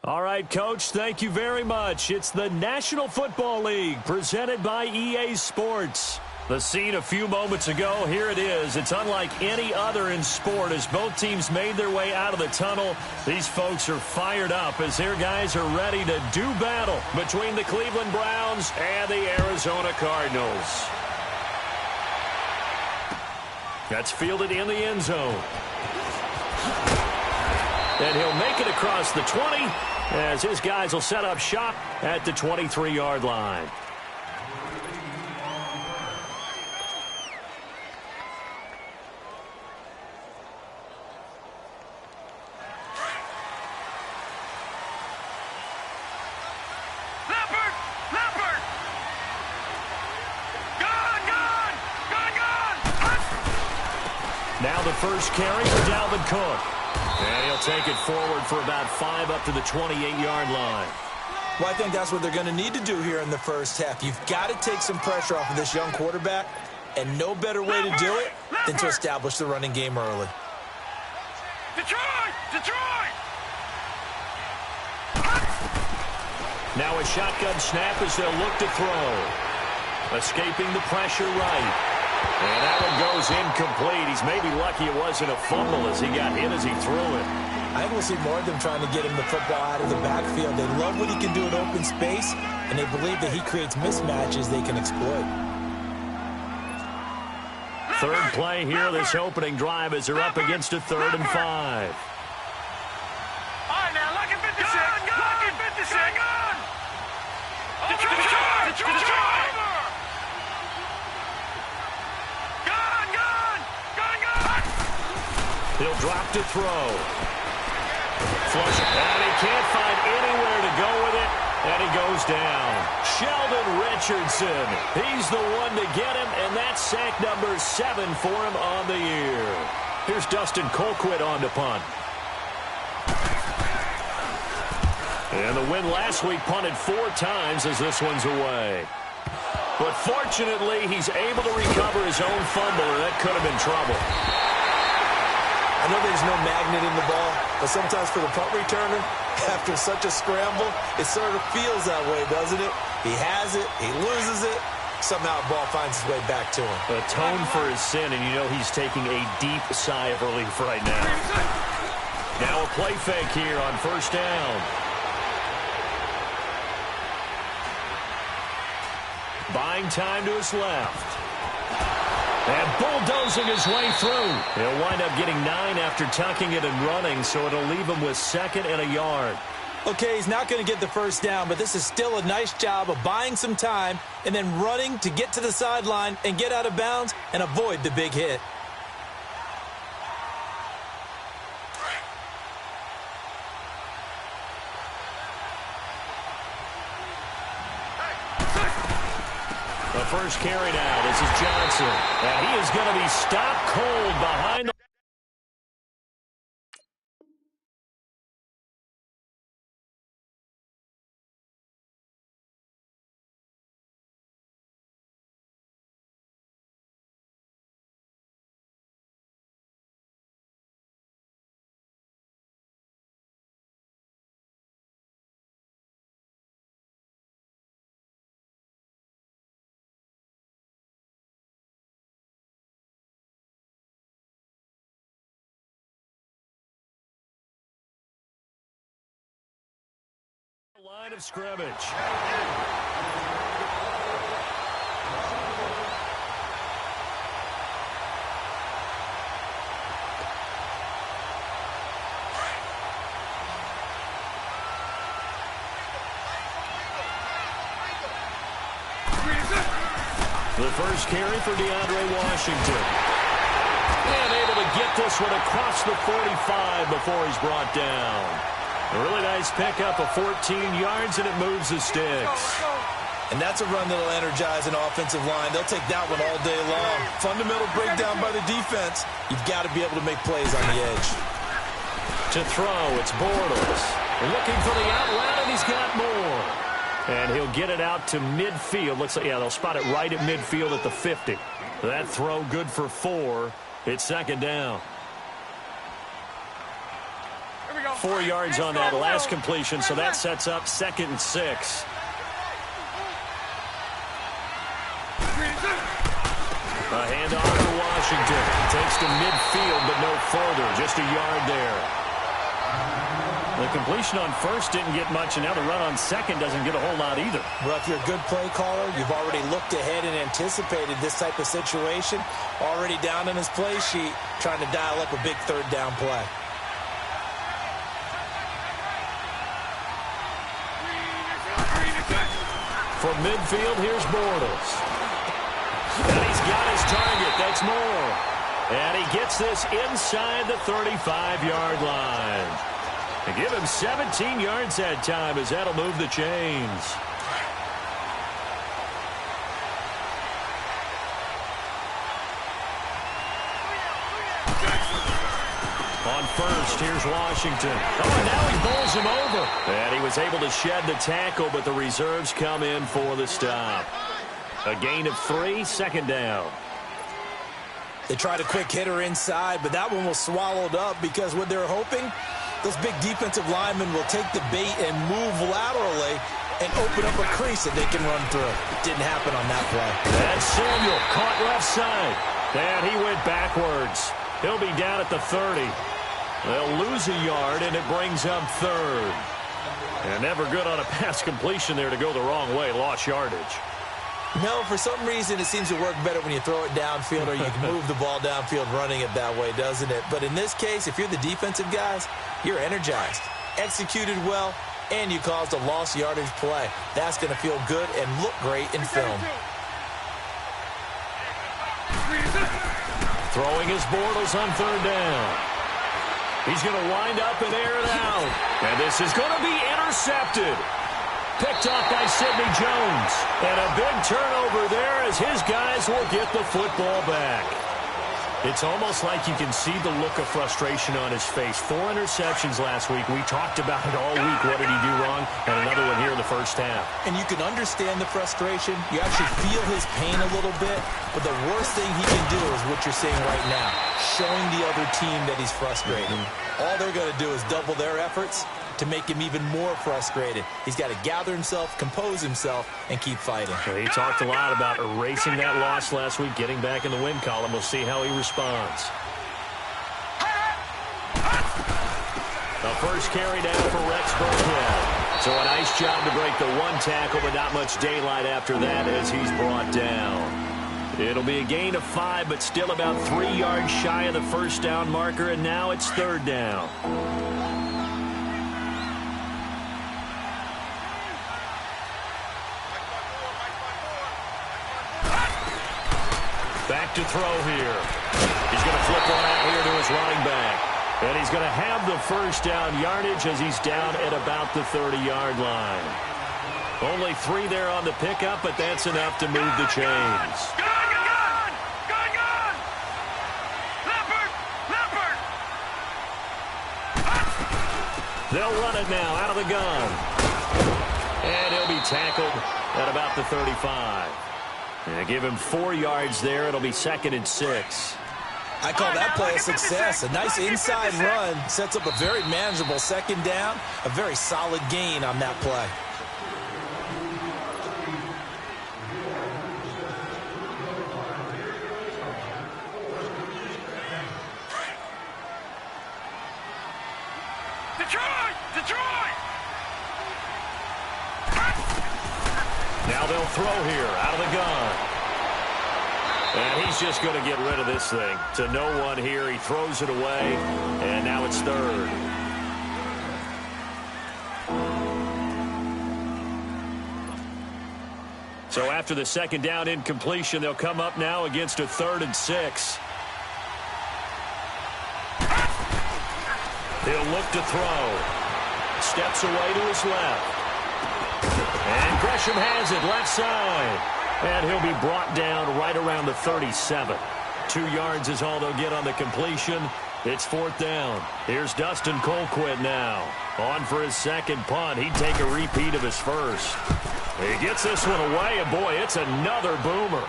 All right, Coach, thank you very much. It's the National Football League presented by EA Sports. The scene a few moments ago, here it is. It's unlike any other in sport as both teams made their way out of the tunnel. These folks are fired up as their guys are ready to do battle between the Cleveland Browns and the Arizona Cardinals. That's fielded in the end zone. And he'll make it across the 20 as his guys will set up shop at the 23-yard line. Now the first carry for Dalvin Cook. And he'll take it forward for about 5 up to the 28-yard line. Well, I think that's what they're going to need to do here in the first half. You've got to take some pressure off of this young quarterback, and no better way to do it than to establish the running game early. Detroit! Now a shotgun snap as they'll look to throw. Escaping the pressure right. And that one goes incomplete. He's maybe lucky it wasn't a fumble as he got hit as he threw it. I think we'll see more of them trying to get him the football out of the backfield. They love what he can do in open space, and they believe that he creates mismatches they can exploit. Third play here, this opening drive as they're up against a 3rd and 5. All right, now, look at 56. Look at 56. Detroit! He'll drop to throw. Flush, and he can't find anywhere to go with it, and he goes down. Sheldon Richardson, he's the one to get him, and that's sack number 7 for him on the year. Here's Dustin Colquitt on to punt. And the win last week punted 4 times as this one's away. But fortunately, he's able to recover his own fumble, or that could have been trouble. I know there's no magnet in the ball, but sometimes for the punt returner, after such a scramble, it sort of feels that way, doesn't it? He has it, he loses it, somehow the ball finds its way back to him. Atone for his sin, and you know he's taking a deep sigh of relief right now. Now a play fake here on first down. Buying time to his left. And bulldozing his way through. He'll wind up getting 9 after tucking it and running, so it'll leave him with 2nd and a yard. Okay, he's not going to get the first down, but this is still a nice job of buying some time and then running to get to the sideline and get out of bounds and avoid the big hit. The first carry now, this is Johnson. And he is going to be stopped cold behind the... line of scrimmage. The first carry for DeAndre Washington. And able to get this one across the 45 before he's brought down. A really nice pickup of 14 yards, and it moves the sticks. And that's a run that'll energize an offensive line. They'll take that one all day long. Fundamental breakdown by the defense. You've got to be able to make plays on the edge. To throw, it's Bortles. Looking for the out route, and he's got more. And he'll get it out to midfield. Looks like, yeah, they'll spot it right at midfield at the 50. That throw good for 4. It's 2nd down. 4 yards on that last completion, so that sets up 2nd and 6. A handoff for Washington. Takes to midfield, but no further. Just a yard there. The completion on first didn't get much, and now the run on second doesn't get a whole lot either. Well, if you're a good play caller, you've already looked ahead and anticipated this type of situation. Already down in his play sheet, trying to dial up a big 3rd down play. From midfield, here's Bortles. And he's got his target. That's Moore. And he gets this inside the 35-yard line. They give him 17 yards that time, as that'll move the chains. On first, here's Washington. Oh, and now he bowls him over. And he was able to shed the tackle, but the reserves come in for the stop. A gain of 3, 2nd down. They tried a quick hitter inside, but that one was swallowed up because what they're hoping, those big defensive linemen will take the bait and move laterally and open up a crease that they can run through. It didn't happen on that play. And Samuel caught left side. And he went backwards. He'll be down at the 30. They'll lose a yard, and it brings up 3rd. And never good on a pass completion there to go the wrong way. Lost yardage. No, for some reason, it seems to work better when you throw it downfield or you can move the ball downfield running it that way, doesn't it? But in this case, if you're the defensive guys, you're energized, executed well, and you caused a lost yardage play. That's going to feel good and look great in film. Throwing his Bortles on 3rd down. He's going to wind up and air it out. And this is going to be intercepted. Picked off by Sidney Jones. And a big turnover there as his guys will get the football back. It's almost like you can see the look of frustration on his face. 4 interceptions last week. We talked about it all week. What did he do wrong? And another one here in the first half. And you can understand the frustration. You actually feel his pain a little bit. But the worst thing he can do is what you're seeing right now, showing the other team that he's frustrated. All they're going to do is double their efforts to make him even more frustrated. He's got to gather himself, compose himself, and keep fighting. Well, he talked a lot about erasing that loss last week, getting back in the win column. We'll see how he responds. The first carry down for Rex Burkhead. So a nice job to break the 1 tackle, but not much daylight after that as he's brought down. It'll be a gain of 5, but still about 3 yards shy of the first down marker, and now it's 3rd down. Back to throw here. He's going to flip one out here to his running back. And he's going to have the first down yardage as he's down at about the 30-yard line. Only 3 there on the pickup, but that's enough to move the chains. Gun! Leopard! They'll run it now out of the gun. And he'll be tackled at about the 35. And give him 4 yards there. It'll be 2nd and 6. I call that play a success. A nice inside run sets up a very manageable 2nd down. A very solid gain on that play. Detroit! Now they'll throw here out of the gun. And he's just going to get rid of this thing. To no one here. He throws it away. And now it's 3rd. So after the 2nd down incompletion, they'll come up now against a 3rd and 6. He'll look to throw. Steps away to his left. And Gresham has it left side. And he'll be brought down right around the 37. 2 yards is all they'll get on the completion. It's 4th down. Here's Dustin Colquitt now. On for his 2nd punt. He'd take a repeat of his first. He gets this one away, and boy, it's another boomer.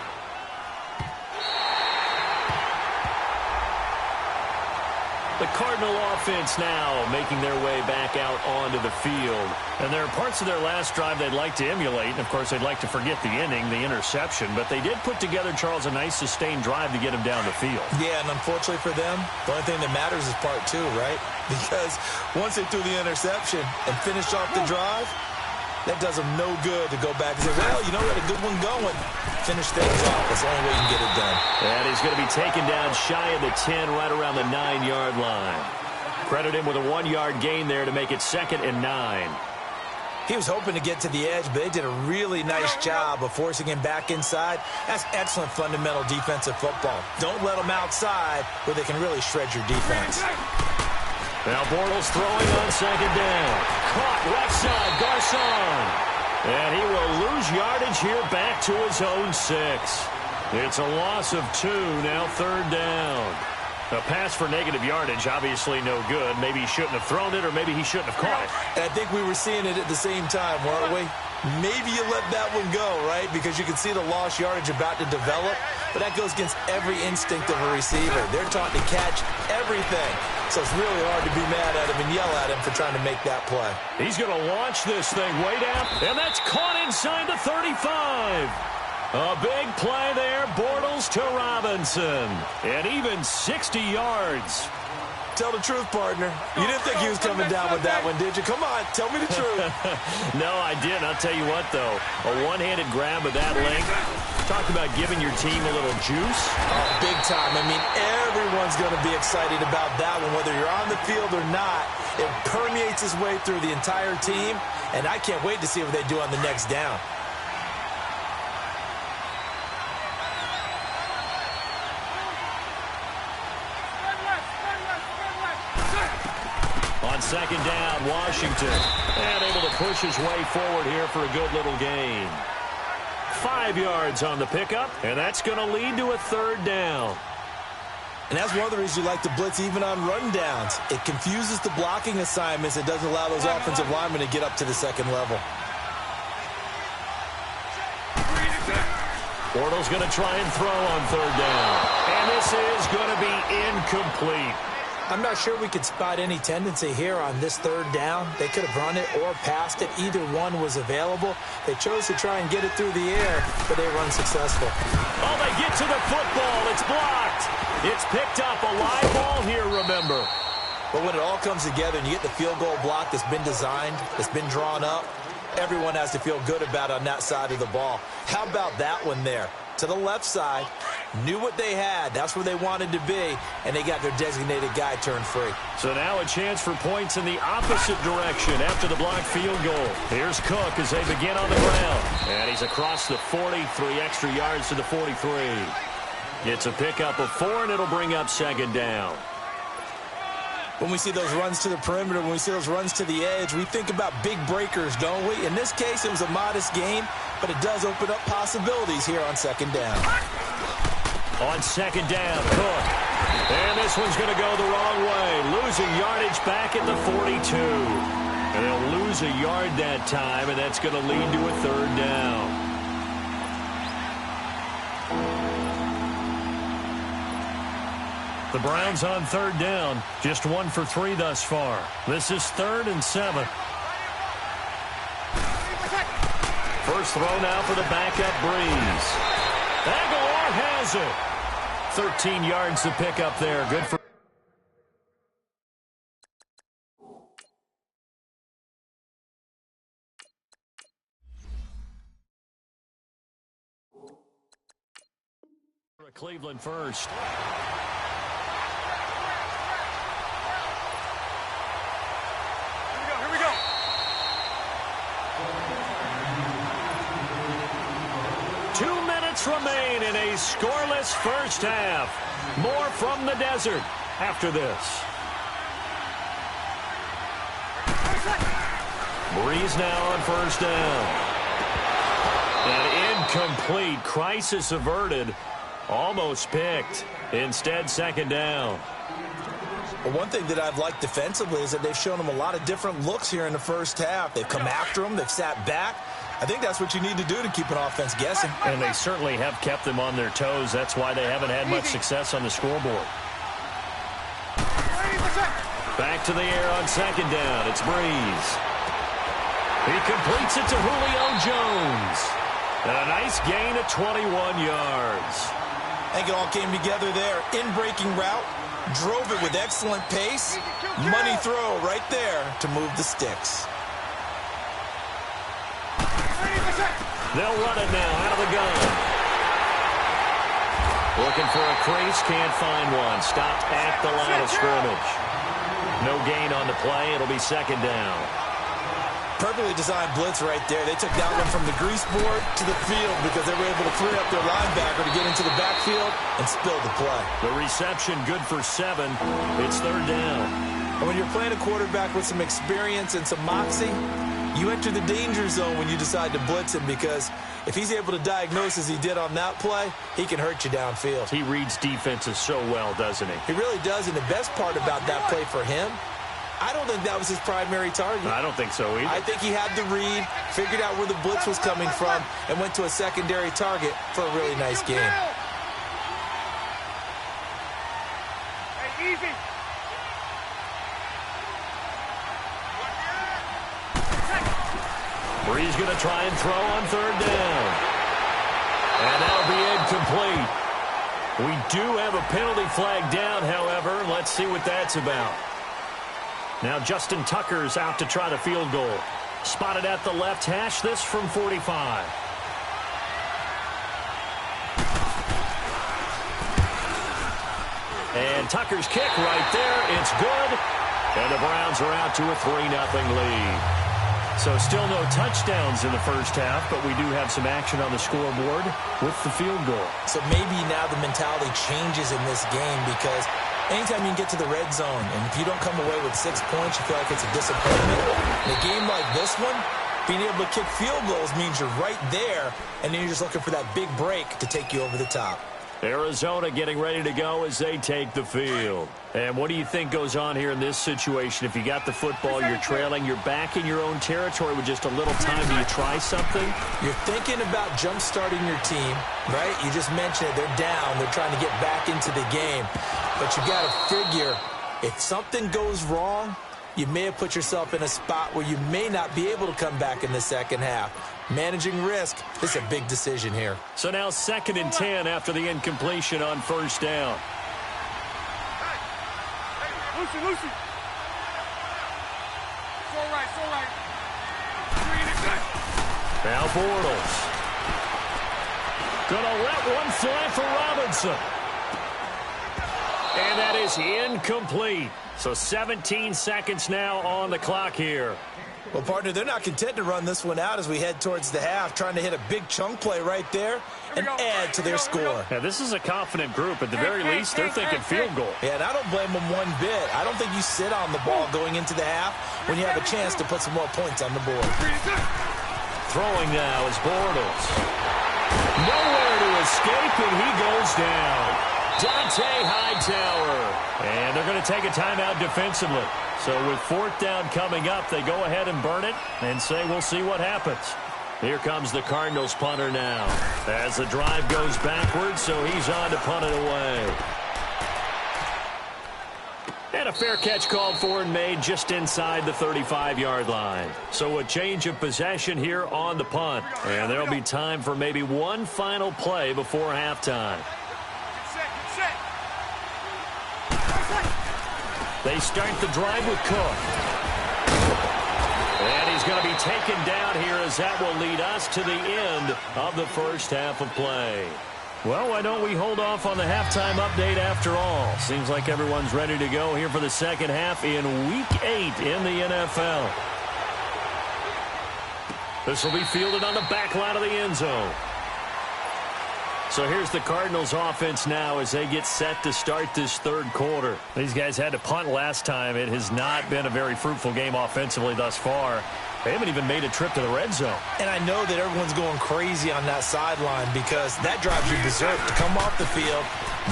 The Cardinal offense now making their way back out onto the field. And there are parts of their last drive they'd like to emulate. And, of course, they'd like to forget the inning, the interception. But they did put together, Charles, a nice sustained drive to get them down the field. Yeah, and unfortunately for them, the only thing that matters is part two, right? Because once they threw the interception and finished off the drive, that does them no good to go back and say, well, you know, we had a good one going. Finish things off. That's the only way you can get it done. And he's going to be taken down shy of the 10, right around the 9-yard line. Credit him with a 1-yard gain there to make it 2nd and 9. He was hoping to get to the edge, but they did a really nice job of forcing him back inside. That's excellent fundamental defensive football. Don't let them outside where they can really shred your defense. Now Bortles throwing on 2nd down. Caught left side, Garcon. And he will lose yardage here back to his own 6. It's a loss of 2, now 3rd down. A pass for negative yardage, obviously no good. Maybe he shouldn't have thrown it, or maybe he shouldn't have caught it. And I think we were seeing it at the same time, weren't we? Maybe you let that one go, right? Because you can see the lost yardage about to develop. But that goes against every instinct of a receiver. They're taught to catch everything. So it's really hard to be mad at him and yell at him for trying to make that play. He's going to launch this thing way down, and that's caught inside the 35. A big play there, Bortles to Robinson. And even 60 yards. Tell the truth, partner. You didn't think he was coming down with that one, did you? Come on, tell me the truth. No, I didn't. I'll tell you what, though. A one-handed grab of that length. Talk about giving your team a little juice. Oh, big time. I mean, everyone's going to be excited about that one, whether you're on the field or not. It permeates its way through the entire team, and I can't wait to see what they do on the next down. On 2nd down, Washington. And able to push his way forward here for a good little gain. 5 yards on the pickup, and that's going to lead to a 3rd down. And that's one of the reasons you like to blitz even on run downs. It confuses the blocking assignments. It doesn't allow those offensive linemen to get up to the 2nd level. Bortles going to try and throw on 3rd down. And this is going to be incomplete. I'm not sure we could spot any tendency here on this 3rd down. They could have run it or passed it. Either one was available. They chose to try and get it through the air, but they were unsuccessful. Oh, they get to the football. It's blocked. It's picked up. A live ball here, remember. But when it all comes together and you get the field goal block that's been designed, that's been drawn up, everyone has to feel good about it on that side of the ball. How about that one there? To the left side, knew what they had. That's where they wanted to be, and they got their designated guy turned free. So now a chance for points in the opposite direction after the blocked field goal. Here's Cook as they begin on the ground. And he's across the 40, 3 extra yards to the 43. It's a pickup of 4, and it'll bring up 2nd down. When we see those runs to the perimeter, when we see those runs to the edge, we think about big breakers, don't we? In this case, it was a modest gain, but it does open up possibilities here on 2nd down. On 2nd down, Cook. And this one's going to go the wrong way. Losing yardage back at the 42. And they'll lose a yard that time, and that's going to lead to a 3rd down. The Browns on 3rd down. Just 1 for 3 thus far. This is 3rd and 7. First throw now for the backup Breeze. Aguilar has it. 13 yards to pick up there. Good for... Cleveland first. Here we go. 2 minutes remain in a scoreless first half. More from the desert after this. Breeze now on 1st down. An incomplete. Crisis averted. Almost picked. Instead, 2nd down. Well, one thing that I've liked defensively is that they've shown them a lot of different looks here in the first half. They've come after them. They've sat back. I think that's what you need to do to keep an offense guessing. And they certainly have kept them on their toes. That's why they haven't had much success on the scoreboard. Back to the air on second down. It's Breeze. He completes it to Julio Jones. And a nice gain of 21 yards. I think it all came together there. In-breaking route. Drove it with excellent pace. Money throw right there to move the sticks. They'll run it now out of the gun. Looking for a crease, can't find one. Stopped at the line of scrimmage. No gain on the play. It'll be second down. Perfectly designed blitz right there. They took that one from the grease board to the field because they were able to free up their linebacker to get into the backfield and spill the play. The reception good for 7. It's third down. And when you're playing a quarterback with some experience and some moxie, you enter the danger zone when you decide to blitz him, because if he's able to diagnose as he did on that play, he can hurt you downfield. He reads defenses so well, doesn't he? He really does, and the best part about that play for him, I don't think that was his primary target. I don't think so either. I think he had the read, figured out where the blitz was coming from, and went to a secondary target for a really nice game. Hey, easy. Breeze going to try and throw on third down. And that'll be incomplete. We do have a penalty flag down, however. Let's see what that's about. Now Justin Tucker's out to try the field goal. Spotted at the left hash, this from 45. And Tucker's kick right there. It's good. And the Browns are out to a 3-0 lead. So still no touchdowns in the first half, but we do have some action on the scoreboard with the field goal. So maybe now the mentality changes in this game, because anytime you can get to the red zone, and if you don't come away with 6 points, you feel like it's a disappointment. In a game like this one, being able to kick field goals means you're right there, and then you're just looking for that big break to take you over the top. Arizona getting ready to go as they take the field. And what do you think goes on here in this situation? If you got the football, you're trailing, you're back in your own territory with just a little time. Do you try something? You're thinking about jump-starting your team, right? You just mentioned it. They're down. They're trying to get back into the game. But you got to figure, if something goes wrong, you may have put yourself in a spot where you may not be able to come back in the second half. Managing risk is a big decision here. So now 2nd and 10 after the incompletion on first down. Hey, Lucy. It's all right. Now Bortles. Gonna let one fly for Robinson. And that is incomplete. So 17 seconds now on the clock here. Well, partner, they're not content to run this one out as we head towards the half, trying to hit a big chunk play right there and add to their score. Yeah, this is a confident group. At the very least, they're thinking field goal. Yeah, and I don't blame them one bit. I don't think you sit on the ball going into the half when you have a chance to put some more points on the board. Throwing now is Bortles. Nowhere to escape, and he goes down. Dante Hightower. And they're going to take a timeout defensively. So with 4th down coming up, they go ahead and burn it and say we'll see what happens. Here comes the Cardinals punter now as the drive goes backwards, so he's on to punt it away. And a fair catch called for and made just inside the 35-yard line. So a change of possession here on the punt. And there'll be time for maybe one final play before halftime. They start the drive with Cook. And he's going to be taken down here as that will lead us to the end of the first half of play. Well, why don't we hold off on the halftime update after all? Seems like everyone's ready to go here for the second half in Week 8 in the NFL. This will be fielded on the back line of the end zone. So here's the Cardinals offense now as they get set to start this third quarter. These guys had to punt last time. It has not been a very fruitful game offensively thus far. They haven't even made a trip to the red zone. And I know that everyone's going crazy on that sideline because that drives you berserk to come off the field,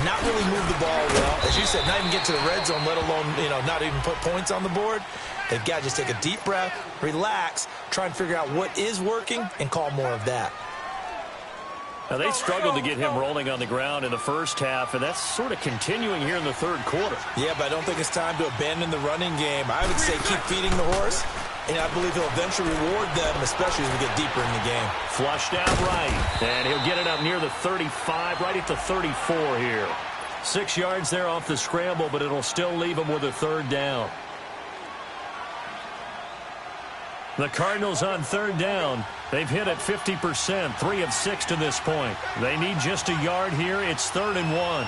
not really move the ball well. As you said, not even get to the red zone, let alone, not even put points on the board. They've got to just take a deep breath, relax, try and figure out what is working, and call more of that. Now, they struggled to get him rolling on the ground in the first half, and that's sort of continuing here in the third quarter. Yeah, but I don't think it's time to abandon the running game. I would say keep feeding the horse, and I believe he'll eventually reward them, especially as we get deeper in the game. Flushed out right, and he'll get it up near the 35, right at the 34 here. 6 yards there off the scramble, but it'll still leave him with a third down. The Cardinals on third down. They've hit at 50%, 3 of 6 to this point. They need just a yard here. It's 3rd and 1.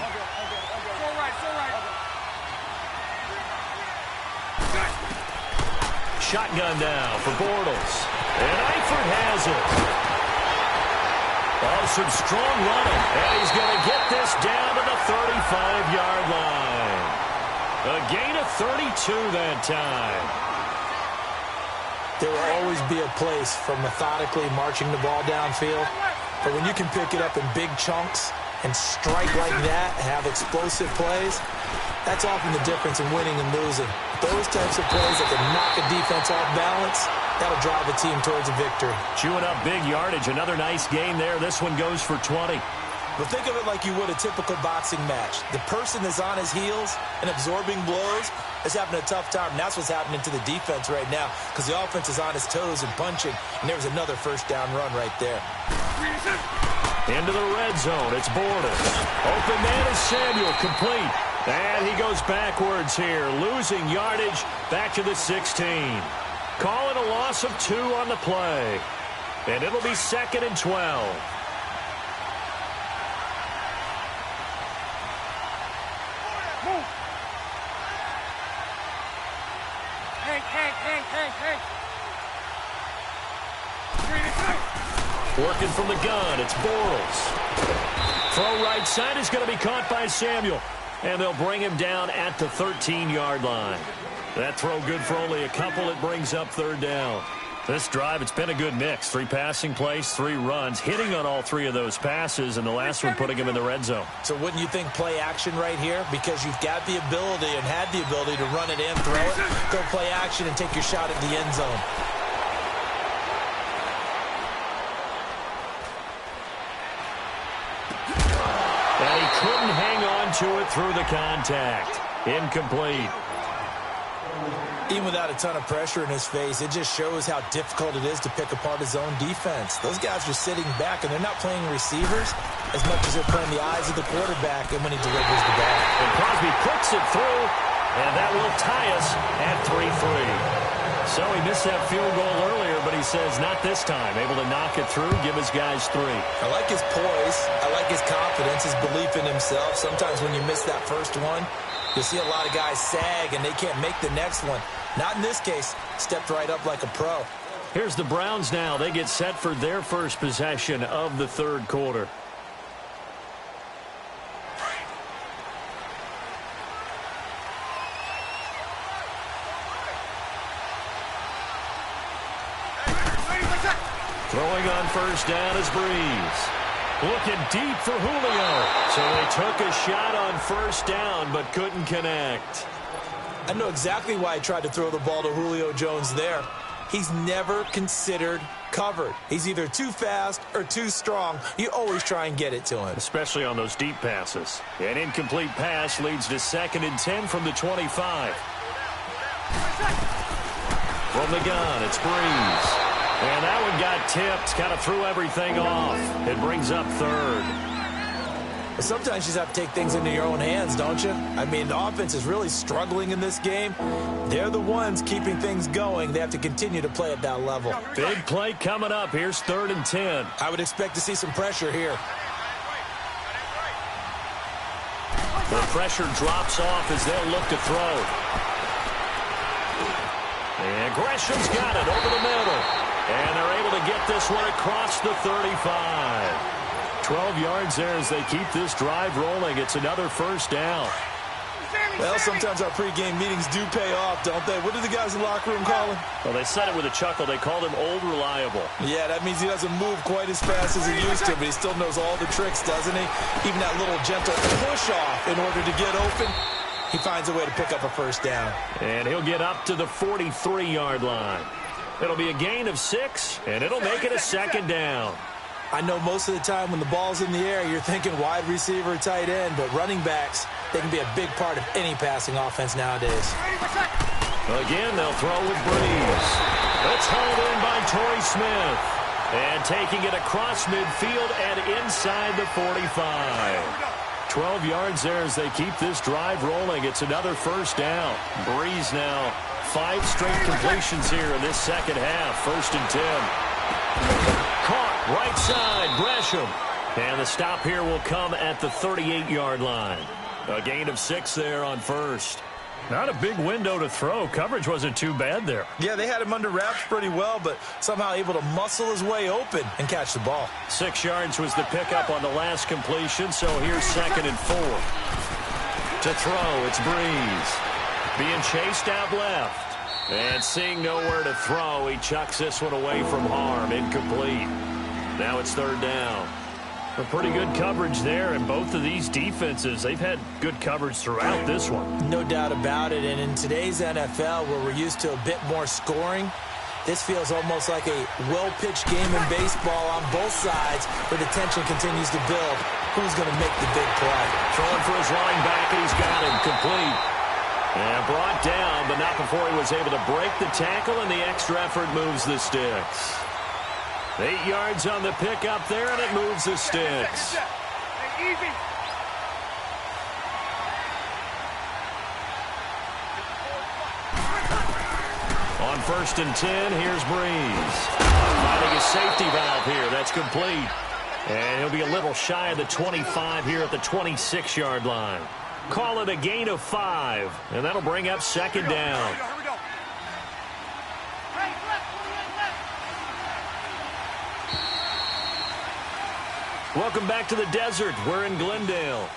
Shotgun now for Bortles. And Eifert has it. Oh, some strong running. And he's going to get this down to the 35-yard line. A gain of 32 that time. There will always be a place for methodically marching the ball downfield. But when you can pick it up in big chunks and strike like that, have explosive plays, that's often the difference in winning and losing. Those types of plays that can knock a defense off balance, that'll drive a team towards a victory. Chewing up big yardage. Another nice gain there. This one goes for 20. But think of it like you would a typical boxing match. The person that's on his heels and absorbing blows is having a tough time. And that's what's happening to the defense right now, because the offense is on his toes and punching. And there's another first down run right there. Into the red zone. It's Bortles. Open man is Samuel. Complete. And he goes backwards here. Losing yardage back to the 16. Call it a loss of 2 on the play. And it'll be 2nd and 12. Working from the gun, it's Bortles. Throw right side is going to be caught by Samuel. And they'll bring him down at the 13-yard line. That throw good for only a couple. It brings up 3rd down. This drive, it's been a good mix. 3 passing plays, 3 runs, hitting on all 3 of those passes, and the last one putting him in the red zone. So wouldn't you think play action right here? Because you've got the ability and had the ability to run it and throw it. Go play action and take your shot at the end zone. And he couldn't hang on to it through the contact. Incomplete. Even without a ton of pressure in his face, it just shows how difficult it is to pick apart his own defense. Those guys are sitting back, and they're not playing receivers as much as they're playing the eyes of the quarterback and when he delivers the ball. And Crosby puts it through, and that will tie us at 3-3. So he missed that field goal earlier, but he says not this time. Able to knock it through, give his guys 3. I like his poise. I like his confidence, his belief in himself. Sometimes when you miss that first one, you'll see a lot of guys sag, and they can't make the next one. Not in this case. Stepped right up like a pro. Here's the Browns now. They get set for their first possession of the third quarter. Throwing on first down is Breeze. Looking deep for Julio. So they took a shot on first down but couldn't connect. I know exactly why I tried to throw the ball to Julio Jones there. He's never considered covered. He's either too fast or too strong. You always try and get it to him. Especially on those deep passes. An incomplete pass leads to 2nd and 10 from the 25. From the gun, it's Breeze. And that one got tipped, kind of threw everything off. It brings up 3rd. Sometimes you just have to take things into your own hands, don't you? I mean, the offense is really struggling in this game. They're the ones keeping things going. They have to continue to play at that level. Big play coming up. Here's 3rd and 10. I would expect to see some pressure here. The pressure drops off as they'll look to throw. And Gresham's got it over the middle. And they're able to get this one across the 35. 12 yards there as they keep this drive rolling. It's another first down. Well, sometimes our pregame meetings do pay off, don't they? What do the guys in the locker room call him? Well, they said it with a chuckle. They called him Old Reliable. Yeah, that means he doesn't move quite as fast as he used to, but he still knows all the tricks, doesn't he? Even that little gentle push-off in order to get open, he finds a way to pick up a first down. And he'll get up to the 43-yard line. It'll be a gain of 6, and it'll make it a 2nd down. I know most of the time when the ball's in the air, you're thinking wide receiver, tight end, but running backs, they can be a big part of any passing offense nowadays. Again, they'll throw with Breeze. It's hauled in by Torrey Smith. And taking it across midfield and inside the 45. 12 yards there as they keep this drive rolling. It's another first down. Breeze now 5 straight completions here in this second half. 1st and 10. Caught right side, Gresham. And the stop here will come at the 38-yard line. A gain of 6 there on first. Not a big window to throw. Coverage wasn't too bad there. Yeah, they had him under wraps pretty well, but somehow able to muscle his way open and catch the ball. 6 yards was the pickup on the last completion, so here's 2nd and 4. To throw, it's Breeze. Being chased out left. And seeing nowhere to throw, he chucks this one away from harm. Incomplete. Now it's 3rd down. A pretty good coverage there, and both of these defenses, they've had good coverage throughout this one. No doubt about it, and in today's NFL, where we're used to a bit more scoring, this feels almost like a well-pitched game in baseball on both sides, where the tension continues to build. Who's going to make the big play? Throwing for his running back, and he's got him complete. And brought down, but not before he was able to break the tackle, and the extra effort moves the sticks. 8 yards on the pickup there, and it moves the sticks. On 1st and 10, here's Breeze. Finding a safety valve here. That's complete. And he'll be a little shy of the 25 here at the 26-yard line. Call it a gain of 5, and that'll bring up 2nd down. Welcome back to the desert. We're in Glendale.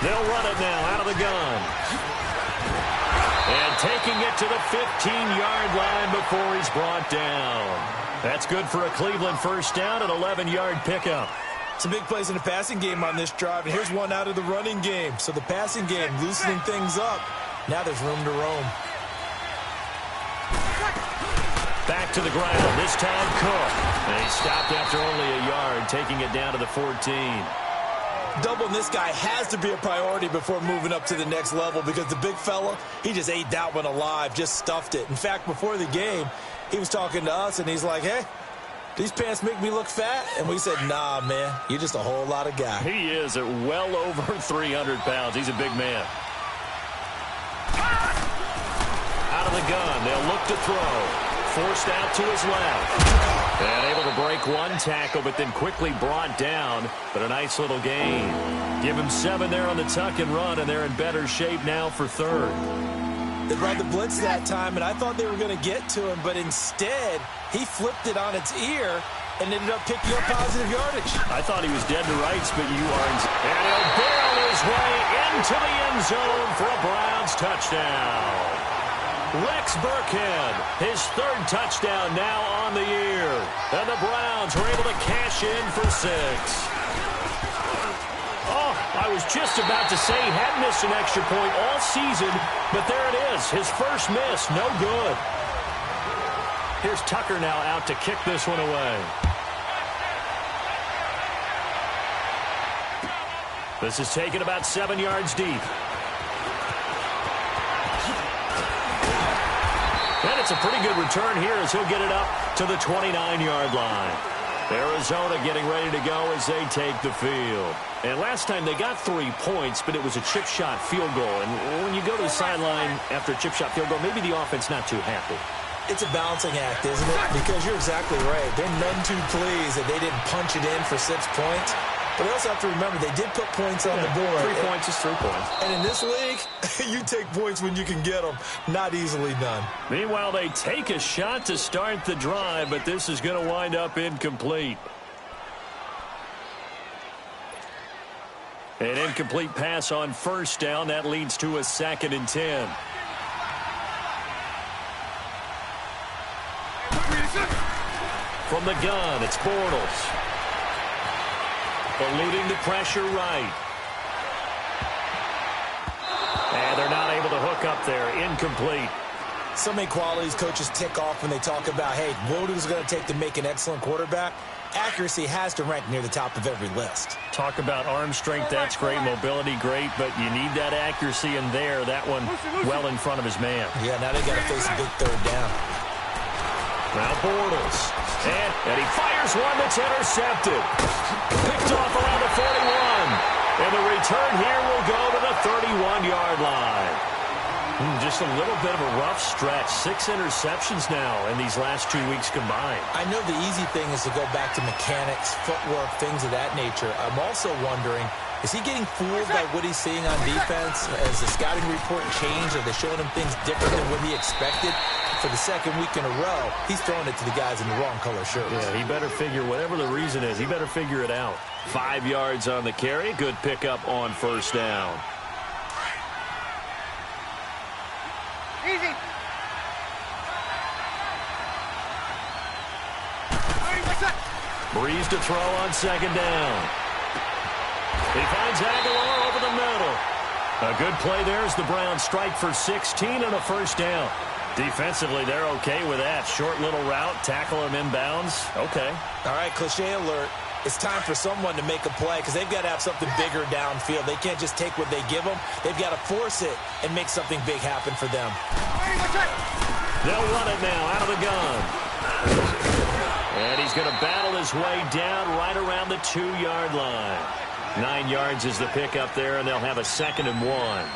They'll run it now out of the gun. And taking it to the 15-yard line before he's brought down. That's good for a Cleveland first down, an 11-yard pickup. Some big plays in the passing game on this drive, and here's one out of the running game. So the passing game loosening things up. Now there's room to roam. Back to the ground, this time Cook. And he stopped after only a yard, taking it down to the 14. Doubling this guy has to be a priority before moving up to the next level, because the big fella, he just ate that one alive, just stuffed it. In fact, before the game, he was talking to us, and he's like, hey, these pants make me look fat? And we said, nah, man, you're just a whole lot of guy. He is at well over 300 pounds. He's a big man. Out of the gun, they'll look to throw. Forced out to his left. And able to break one tackle, but then quickly brought down. But a nice little gain. Give him 7 there on the tuck and run, and they're in better shape now for 3rd. They brought the blitz that time, and I thought they were going to get to him, but instead, he flipped it on its ear and ended up picking up positive yardage. I thought he was dead to rights, but you are. And he'll barrel his way into the end zone for a Browns touchdown. Rex Burkhead, his 3rd touchdown now on the year. And the Browns were able to cash in for 6. Oh, I was just about to say he hadn't missed an extra point all season, but there it is, his first miss, no good. Here's Tucker now out to kick this one away. This is taken about 7 yards deep. And it's a pretty good return here as he'll get it up to the 29-yard line. Arizona getting ready to go as they take the field. And last time they got 3 points, but it was a chip shot field goal. And when you go to the sideline after a chip shot field goal, maybe the offense not too happy. It's a balancing act, isn't it? Because you're exactly right. They're none too pleased that they didn't punch it in for 6 points. But we also have to remember they did put points on the board. 3 points is 3 points. And in this league, you take points when you can get them. Not easily done. Meanwhile, they take a shot to start the drive, but this is going to wind up incomplete. An incomplete pass on first down. That leads to a 2nd and 10. From the gun, it's Bortles. Eluding the pressure right. And they're not able to hook up there. Incomplete. So many qualities coaches tick off when they talk about, hey, what is it going to take to make an excellent quarterback? Accuracy has to rank near the top of every list. Talk about arm strength, that's great. Mobility, great. But you need that accuracy in there. That one well in front of his man. Yeah, now they got to face a big third down. Now Bortles. And he fires one that's intercepted. Picked off around the 41. And the return here will go to the 31-yard line. Just a little bit of a rough stretch. 6 interceptions now in these last 2 weeks combined. I know the easy thing is to go back to mechanics, footwork, things of that nature. I'm also wondering, is he getting fooled by what he's seeing on defense? Has the scouting report changed? Are they showing him things different than what he expected? For the second week in a row, he's throwing it to the guys in the wrong color shirts. Yeah, he better figure, whatever the reason is, he better figure it out. 5 yards on the carry. Good pickup on first down. Easy. Breeze to throw on second down. He finds Aguilar over the middle. A good play there as the Browns strike for 16 and a first down. Defensively, they're okay with that. Short little route, tackle him inbounds. Okay. All right, cliche alert. It's time for someone to make a play because they've got to have something bigger downfield. They can't just take what they give them. They've got to force it and make something big happen for them. They'll run it now out of the gun. And he's going to battle his way down right around the 2-yard line. 9 yards is the pickup there, and they'll have a 2nd and 1.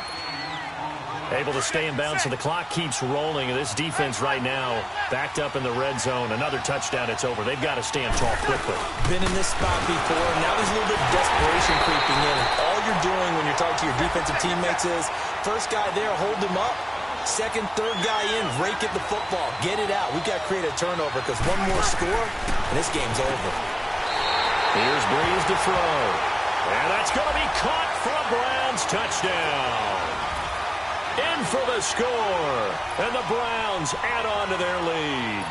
Able to stay in bounds, so the clock keeps rolling. And this defense right now backed up in the red zone. Another touchdown, it's over. They've got to stand tall quickly. Been in this spot before, and now there's a little bit of desperation creeping in. And all you're doing when you're talking to your defensive teammates is, first guy there, hold him up. Second, third guy in, rake at the football. Get it out. We've got to create a turnover because one more score, and this game's over. Here's Breeze to throw. And that's going to be caught for a Browns touchdown. In for the score, and the Browns add on to their lead.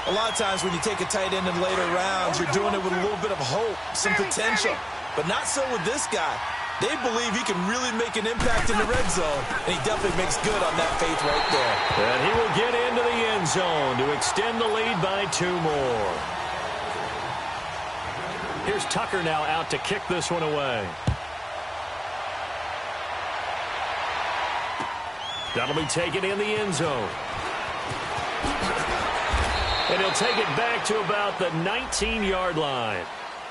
A lot of times when you take a tight end in later rounds, you're doing it with a little bit of hope, some potential. But not so with this guy. They believe he can really make an impact in the red zone, and he definitely makes good on that faith right there. And he will get into the end zone to extend the lead by 2 more. Here's Tucker now out to kick this one away. That'll be taken in the end zone. And he'll take it back to about the 19-yard line.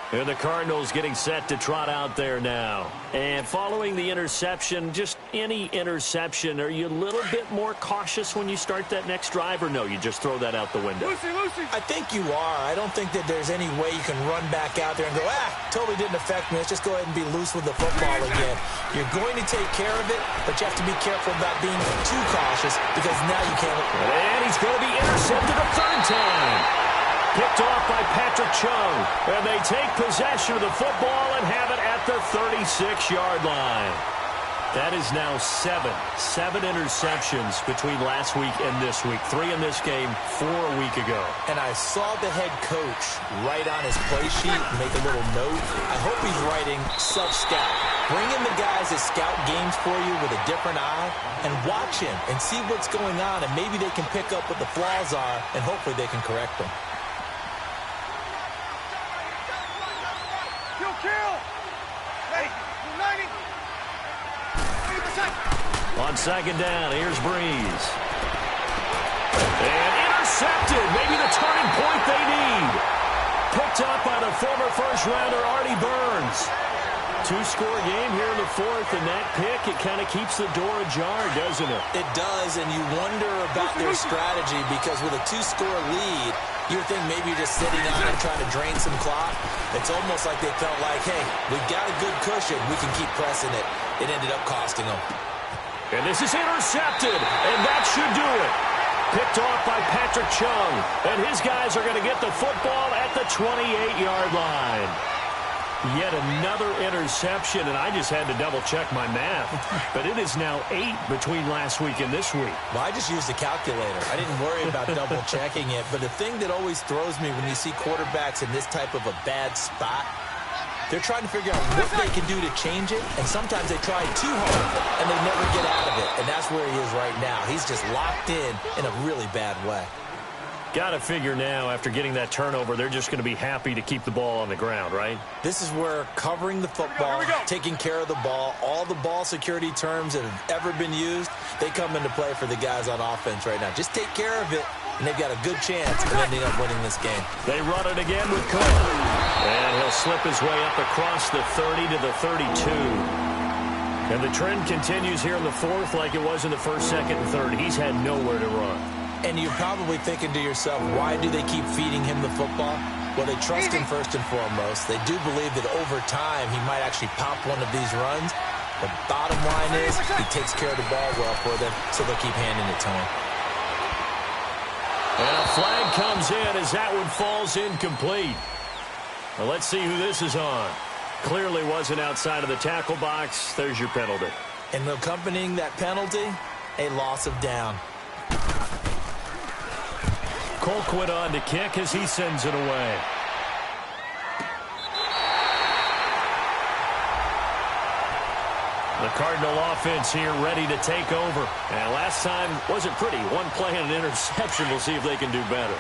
And the Cardinals getting set to trot out there now. And following the interception, just any interception, are you a little bit more cautious when you start that next drive, or no, you just throw that out the window? Lucy. I think you are. I don't think that there's any way you can run back out there and go, totally didn't affect me. Let's just go ahead and be loose with the football again. You're going to take care of it, but you have to be careful about being too cautious because now you can't. And he's going to be intercepted a 3rd time. Picked off by Patrick Chung. And they take possession of the football and have it at the 36-yard line. That is now 7 interceptions between last week and this week. 3 in this game, 4 a week ago. And I saw the head coach write on his play sheet, make a little note. I hope he's writing self-scout. Bring in the guys that scout games for you with a different eye and watch him and see what's going on. And maybe they can pick up what the flaws are, and hopefully they can correct them. On second down, here's Breeze. And intercepted. Maybe the turning point they need. Picked up by the former first-rounder Artie Burns. 2-score game here in the 4th, and that pick, it kind of keeps the door ajar, doesn't it? It does, and you wonder about their strategy because with a 2-score lead, you would think maybe you're just sitting on it trying to drain some clock. It's almost like they felt like, hey, we've got a good cushion. We can keep pressing it. It ended up costing them. And this is intercepted, and that should do it. Picked off by Patrick Chung, and his guys are going to get the football at the 28-yard line. Yet another interception, and I just had to double-check my math. But it is now 8 between last week and this week. Well, I just used a calculator. I didn't worry about double-checking it. But the thing that always throws me when you see quarterbacks in this type of a bad spot, they're trying to figure out what they can do to change it, and sometimes they try too hard, and they never get out of it. And that's where he is right now. He's just locked in a really bad way. Got to figure now, after getting that turnover, they're just going to be happy to keep the ball on the ground, right? This is where covering the football, taking care of the ball, all the ball security terms that have ever been used, they come into play for the guys on offense right now. Just take care of it, and they've got a good chance of ending up winning this game. They run it again with Cook. And he'll slip his way up across the 30 to the 32. And the trend continues here in the fourth like it was in the first, second, and third. He's had nowhere to run. And you're probably thinking to yourself, why do they keep feeding him the football? Well, they trust him first and foremost. They do believe that over time he might actually pop one of these runs. The bottom line is he takes care of the ball well for them, so they'll keep handing it to him. And a flag comes in as that one falls incomplete. Well, let's see who this is on. Clearly wasn't outside of the tackle box. There's your penalty. And accompanying that penalty, a loss of down. Colquitt on to kick as he sends it away. The Cardinal offense here ready to take over. And last time wasn't pretty. One play and an interception. We'll see if they can do better.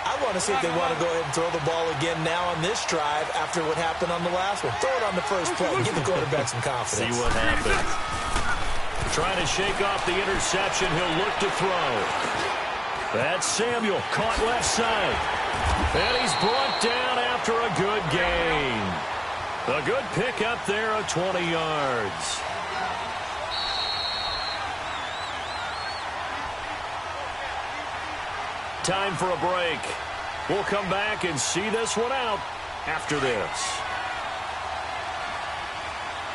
I want to see if they want to go ahead and throw the ball again now on this drive after what happened on the last one. Throw it on the first play. Give the quarterback some confidence. See what happens. Trying to shake off the interception. He'll look to throw. That's Samuel, caught left side. And he's brought down after a good gain. A good pickup there of 20 yards. Time for a break. We'll come back and see this one out after this.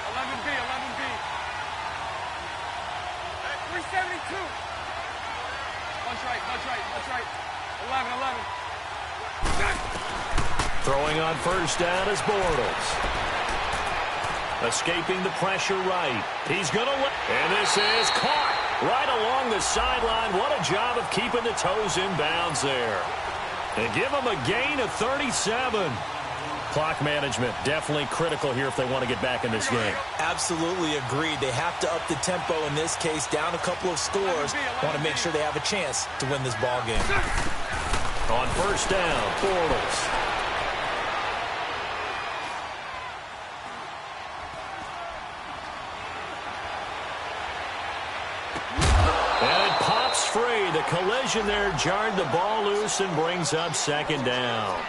11B, 11B. 372. That's right. 11, 11. Throwing on first down is Bortles. Escaping the pressure right. He's going to let. And this is caught right along the sideline. What a job of keeping the toes in bounds there. And give them a gain of 37. Clock management definitely critical here if they want to get back in this game. Absolutely agreed. They have to up the tempo in this case, down a couple of scores. Want to make sure they have a chance to win this ball game. On first down, Bortles. And it pops free. The collision there jarred the ball loose and brings up second down.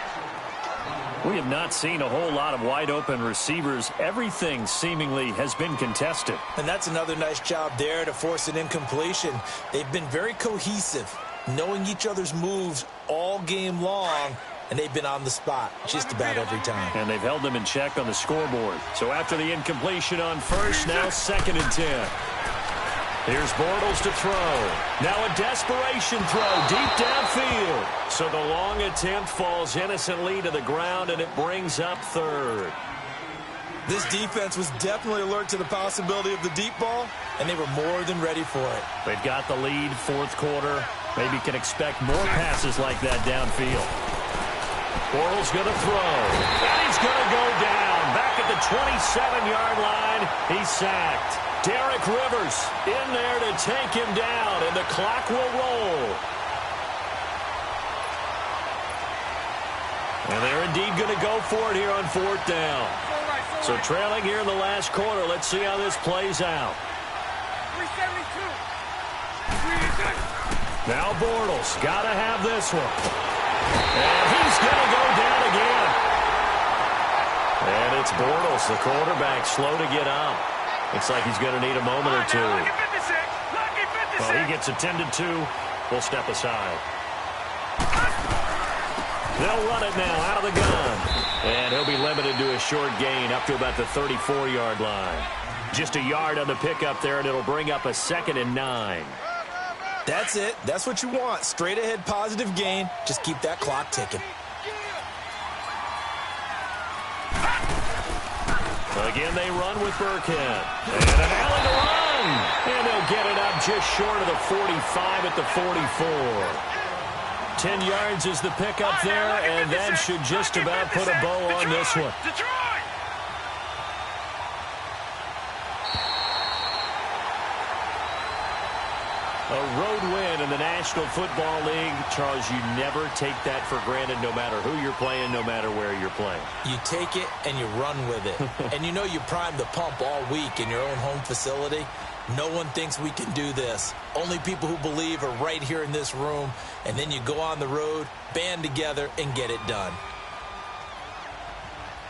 We have not seen a whole lot of wide-open receivers. Everything seemingly has been contested. And that's another nice job there to force an incompletion. They've been very cohesive, knowing each other's moves all game long, and they've been on the spot just about every time. And they've held them in check on the scoreboard. So after the incompletion on first, now 2nd and 10. Here's Bortles to throw. Now a desperation throw deep downfield. So the long attempt falls innocently to the ground, and it brings up 3rd. This defense was definitely alert to the possibility of the deep ball, and they were more than ready for it. They've got the lead, 4th quarter. Maybe can expect more passes like that downfield. Bortles going to throw. And he's going to go down. Back at the 27-yard line. He's sacked. Derek Rivers in there to take him down, and the clock will roll. And they're indeed going to go for it here on 4th down. So trailing here in the last quarter. Let's see how this plays out. 372. Now Bortles got to have this one. And he's going to go down again. And it's Bortles, the quarterback, slow to get up. Looks like he's going to need a moment or two. Well, he gets attended to. We'll step aside. They'll run it now out of the gun. And he'll be limited to a short gain up to about the 34-yard line. Just a yard on the pickup there, and it'll bring up a 2nd and 9. That's it. That's what you want. Straight ahead positive gain. Just keep that clock ticking. Again, they run with Burkhead. And an alley to run. And they'll get it up just short of the 45 at the 44. 10 yards is the pickup there, and that should just about put a bow on this one. A road win in the National Football League. Charles, you never take that for granted no matter who you're playing, no matter where you're playing. You take it and you run with it. And you know you primed the pump all week in your own home facility. No one thinks we can do this. Only people who believe are right here in this room. And then you go on the road, band together, and get it done.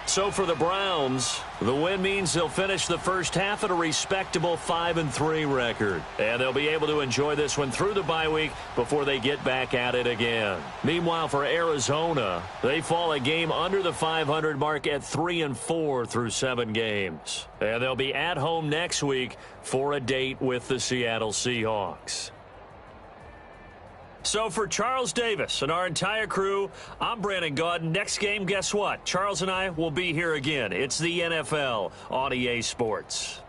So for the Browns, the win means they'll finish the first half at a respectable 5-3 record. And they'll be able to enjoy this one through the bye week before they get back at it again. Meanwhile, for Arizona, they fall a game under the 500 mark at 3-4 through 7 games. And they'll be at home next week for a date with the Seattle Seahawks. So for Charles Davis and our entire crew, I'm Brandon Gaudin. Next game, guess what? Charles and I will be here again. It's the NFL on EA Sports.